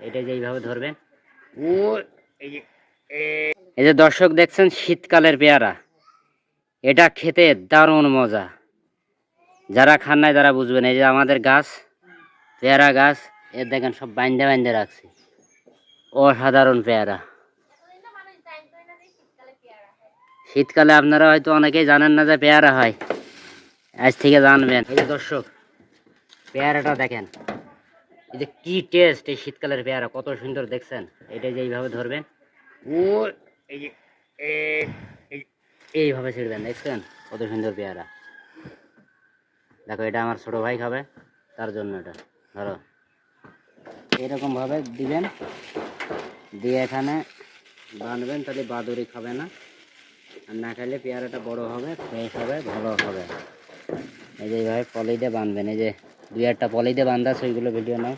এটা যে এইভাবে ধরবেন। ও এই যে দর্শক দেখছেন শীতকালের পেয়ারা, এটা খেতে দারুণ মজা। যারা খান নাই তারা বুঝবেন। এই যে আমাদের গাছ, পেয়ারা গাছ, এর দেখেন সব বাইন্দে বাইন্দে রাখছে। অসাধারণ পেয়ারা। শীতকালে আপনারা হয়তো অনেকেই জানেন না যে পেয়ারা হয়, আজ থেকে জানবেন। এই যে দর্শক পেয়ারাটা দেখেন, এই যে কি টেস্ট। এই শীতকালের পেয়ারা কত সুন্দর দেখছেন। এটা যে এইভাবে ধরবেন, ও এই যে এইভাবে ছিঁড়বেন, দেখছেন কত সুন্দর পেয়ারা। দেখো এটা আমার ছোট ভাই খাবে, তার জন্য এটা ধরো এরকম ভাবে দিবেন, দিয়ে এখানে বাঁধবেন, তাহলে বাদুড়ি খাবে না। আর না খাইলে পেয়ারাটা বড় হবে, ফ্রেশ হবে, ভালো হবে। এই যে এইভাবে পলি দিয়ে বাঁধবেন। এই যে দুই একটা পলি দিয়ে বাঁধা আছে, ওইগুলো ভিডিও নাও।